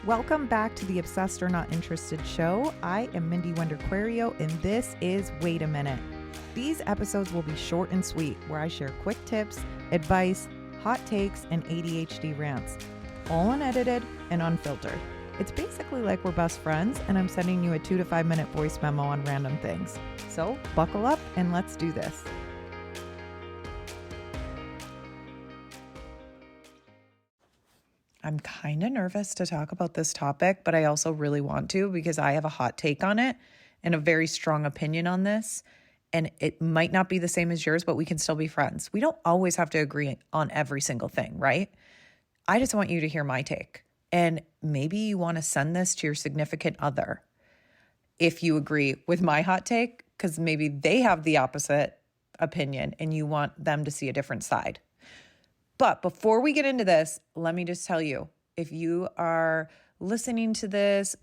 Welcome back to the Obsessed or Not Interested show. I am Mindy Wenderquario, and this is Wait a Minute. These episodes will be short and sweet, where I share quick tips, advice, hot takes, and ADHD rants, all unedited and unfiltered. It's basically like we're best friends, and I'm sending you a 2 to 5 minute voice memo on random things. So buckle up and let's do this. I'm kind of nervous to talk about this topic, but I also really want to because I have a hot take on it and a very strong opinion on this. And it might not be the same as yours, but we can still be friends. We don't always have to agree on every single thing, right? I just want you to hear my take. And maybe you want to send this to your significant other if you agree with my hot take, because maybe they have the opposite opinion and you want them to see a different side. But before we get into this, let me just tell you, if you are listening to this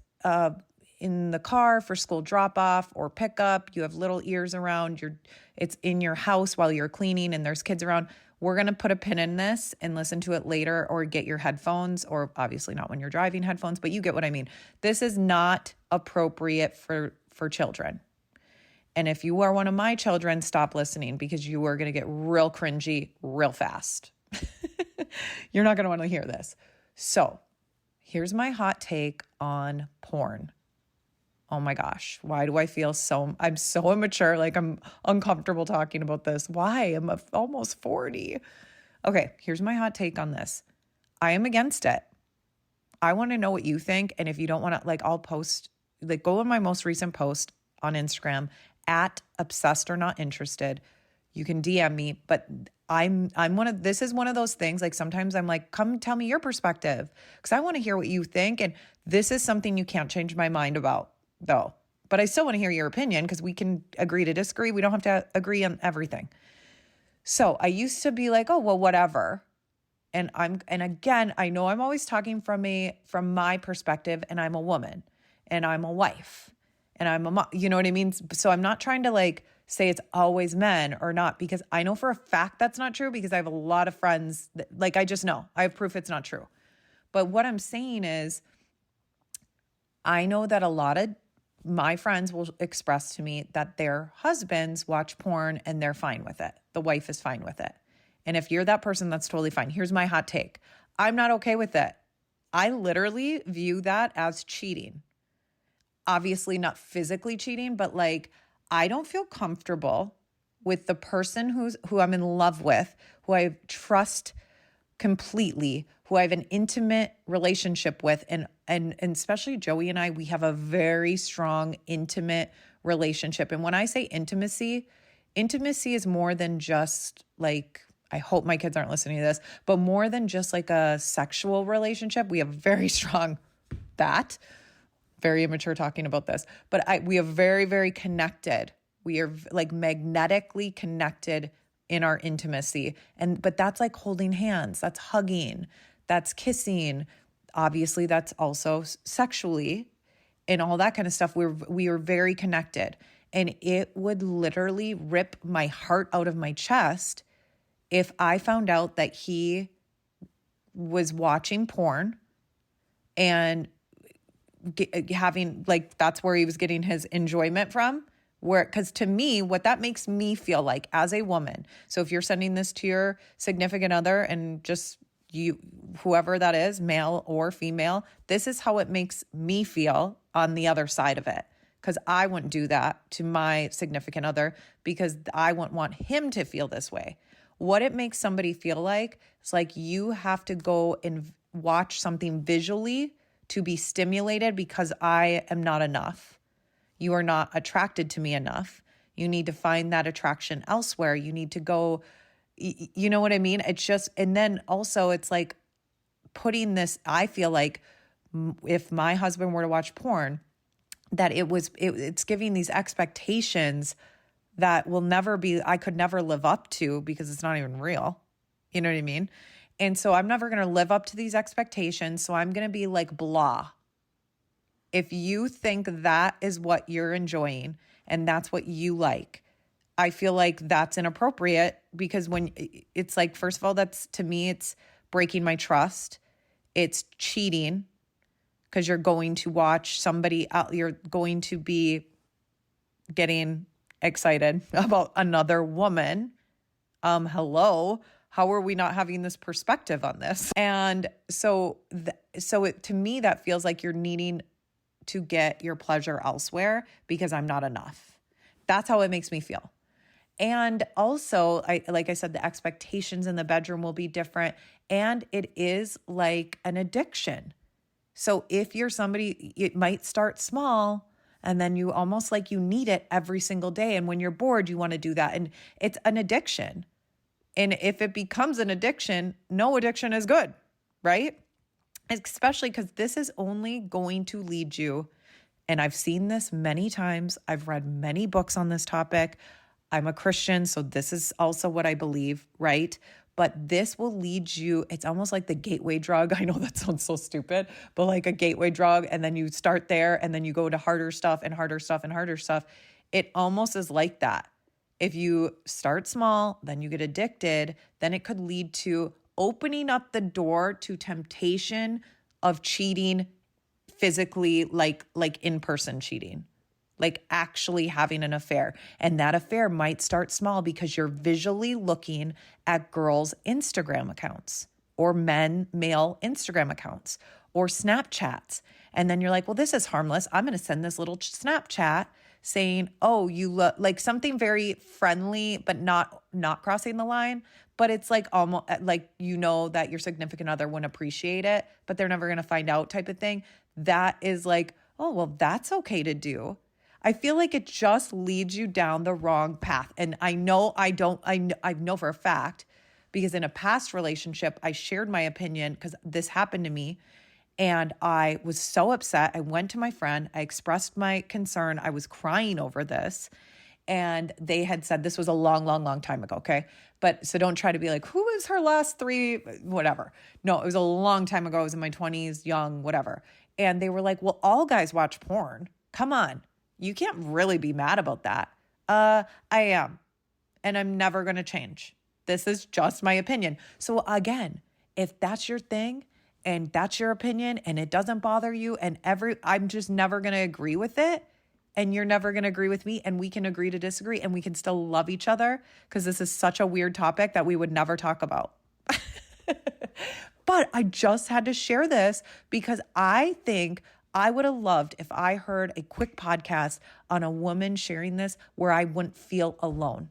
in the car for school drop-off or pickup, you have little ears around, it's in your house while you're cleaning and there's kids around, we're going to put a pin in this and listen to it later, or get your headphones, or obviously not when you're driving headphones, but you get what I mean. This is not appropriate for children. And if you are one of my children, stop listening because you are going to get real cringy real fast. You're not going to want to hear this. So here's my hot take on porn. Oh my gosh. Why do I feel I'm so immature. Like I'm uncomfortable talking about this. Why? I'm almost 40. Okay. Here's my hot take on this. I am against it. I want to know what you think. And if you don't want to, I'll post, go on my most recent post on Instagram at obsessed or not interested. You can DM me, but this is one of those things, sometimes I'm like, come tell me your perspective because I want to hear what you think. And this is something you can't change my mind about though, but I still want to hear your opinion because we can agree to disagree. We don't have to agree on everything. So I used to be like, oh, well, whatever. And again, I know I'm always talking from my perspective, and I'm a woman and I'm a wife and I'm a mom, you know what I mean? So I'm not trying to say it's always men or not, because I know for a fact that's not true, because I have a lot of friends that, I just know. I have proof it's not true. But what I'm saying is, I know that a lot of my friends will express to me that their husbands watch porn and they're fine with it. The wife is fine with it. And if you're that person, that's totally fine. Here's my hot take. I'm not okay with it. I literally view that as cheating. Obviously not physically cheating, but I don't feel comfortable with the person who I'm in love with, who I trust completely, who I have an intimate relationship with. And especially Joey and I, we have a very strong, intimate relationship. And when I say intimacy is more than just I hope my kids aren't listening to this, but more than just a sexual relationship. We have very strong very immature talking about this, but we are very, very connected. We are magnetically connected in our intimacy. But that's holding hands, that's hugging, that's kissing. Obviously that's also sexually and all that kind of stuff. We are very connected, and it would literally rip my heart out of my chest if I found out that he was watching porn and having that's where he was getting his enjoyment from, because to me, what that makes me feel like as a woman. So if you're sending this to your significant other, and just you, whoever that is, male or female, this is how it makes me feel on the other side of it. Because I wouldn't do that to my significant other, because I wouldn't want him to feel this way. What it makes somebody feel like, it's you have to go and watch something visually to be stimulated because I am not enough. You are not attracted to me enough. You need to find that attraction elsewhere. You need to go, you know what I mean? It's just, and then also it's putting this, I feel if my husband were to watch porn, that it's giving these expectations that will never be, I could never live up to, because it's not even real. You know what I mean? And so I'm never going to live up to these expectations. So I'm going to be blah. If you think that is what you're enjoying and that's what you like, I feel that's inappropriate, because when it's first of all, to me, it's breaking my trust. It's cheating. because you're going to watch somebody out, you're going to be getting excited about another woman. Hello, how are we not having this perspective on this? And so to me, that feels like you're needing to get your pleasure elsewhere because I'm not enough. That's how it makes me feel. And also, like I said, the expectations in the bedroom will be different. And it is like an addiction. So if you're somebody, it might start small and then you almost like you need it every single day. And when you're bored, you want to do that. And it's an addiction. And if it becomes an addiction, no addiction is good, right? Especially because this is only going to lead you. And I've seen this many times. I've read many books on this topic. I'm a Christian, so this is also what I believe, right? But this will lead you, it's almost like the gateway drug. I know that sounds so stupid, but like a gateway drug, and then you start there, and then you go to harder stuff and harder stuff and harder stuff. It almost is like that. If you start small, then you get addicted, then it could lead to opening up the door to temptation of cheating physically, like in-person cheating, like actually having an affair. And that affair might start small because you're visually looking at girls' Instagram accounts or male Instagram accounts or Snapchats. And then you're like, well, this is harmless. I'm going to send this little Snapchat saying, oh, you look like something very friendly, but not crossing the line. But it's like almost like, you know, that your significant other wouldn't appreciate it, but they're never going to find out type of thing. That is like, oh, well, that's okay to do. I feel like it just leads you down the wrong path. And I know I know for a fact, because in a past relationship, I shared my opinion because this happened to me. And I was so upset. I went to my friend. I expressed my concern. I was crying over this. And they had said, this was a long, long, long time ago, okay? But so don't try to be like, who is her last three, whatever. No, it was a long time ago. I was in my 20s, young, whatever. And they were like, well, all guys watch porn. Come on. You can't really be mad about that. I am. And I'm never going to change. This is just my opinion. So again, if that's your thing and that's your opinion and it doesn't bother you and I'm just never going to agree with it and you're never going to agree with me and we can agree to disagree and we can still love each other because this is such a weird topic that we would never talk about. But I just had to share this because I think I would have loved if I heard a quick podcast on a woman sharing this where I wouldn't feel alone.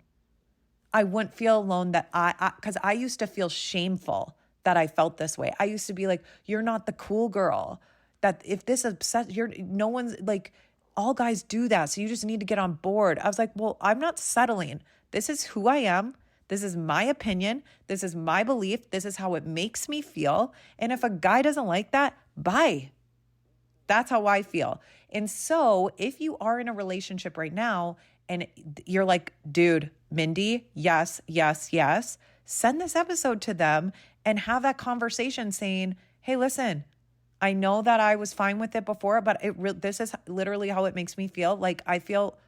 I wouldn't feel alone because I used to feel shameful that I felt this way. I used to be like, you're not the cool girl. That if this upsets, no one's like, all guys do that. So you just need to get on board. I was like, well, I'm not settling. This is who I am. This is my opinion. This is my belief. This is how it makes me feel. And if a guy doesn't like that, bye. That's how I feel. And so if you are in a relationship right now and you're like, dude, Mindy, yes, yes, yes, send this episode to them and have that conversation saying, hey, listen, I know that I was fine with it before, but this is literally how it makes me feel. Like I feel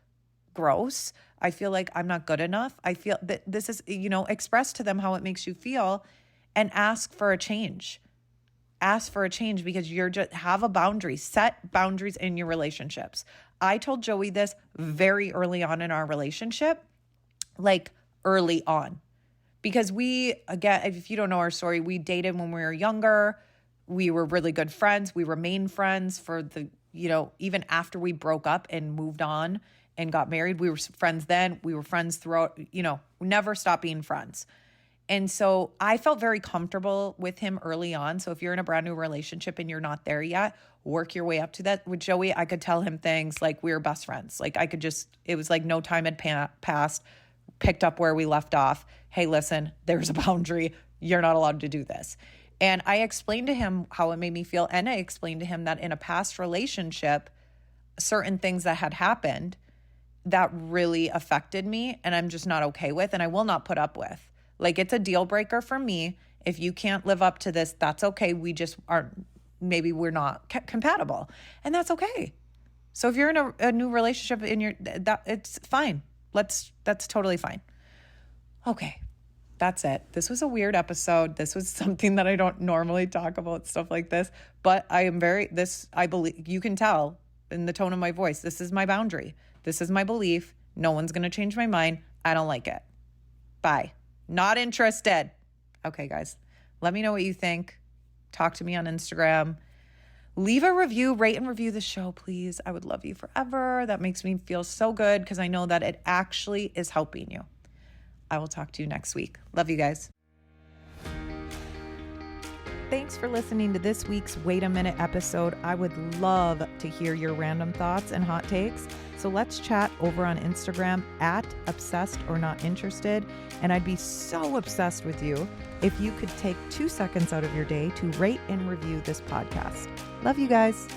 gross. I feel like I'm not good enough. I feel that this is, express to them how it makes you feel and ask for a change. Ask for a change because you're just have a boundary, set boundaries in your relationships. I told Joey this very early on in our relationship, like early on, because again, if you don't know our story, we dated when we were younger. We were really good friends. We remained friends for even after we broke up and moved on and got married, we were friends then. We were friends throughout, we never stopped being friends. And so I felt very comfortable with him early on. So if you're in a brand new relationship and you're not there yet, work your way up to that. With Joey, I could tell him things like we were best friends. Like it was like no time had passed, picked up where we left off. Hey, listen, there's a boundary. You're not allowed to do this. And I explained to him how it made me feel. And I explained to him that in a past relationship, certain things that had happened that really affected me and I'm just not okay with and I will not put up with. Like it's a deal breaker for me. If you can't live up to this, that's okay. We just aren't, maybe we're not compatible and that's okay. So if you're in a new relationship it's fine. That's totally fine. Okay. That's it. This was a weird episode. This was something that I don't normally talk about, stuff like this, but I believe you can tell in the tone of my voice, this is my boundary. This is my belief. No one's going to change my mind. I don't like it. Bye. Not interested. Okay, guys, let me know what you think. Talk to me on Instagram. Leave a review, rate and review the show, please. I would love you forever. That makes me feel so good because I know that it actually is helping you. I will talk to you next week. Love you guys. Thanks for listening to this week's Wait a Minute episode. I would love to hear your random thoughts and hot takes. So let's chat over on Instagram at obsessed or not interested. And I'd be so obsessed with you if you could take 2 seconds out of your day to rate and review this podcast. Love you guys.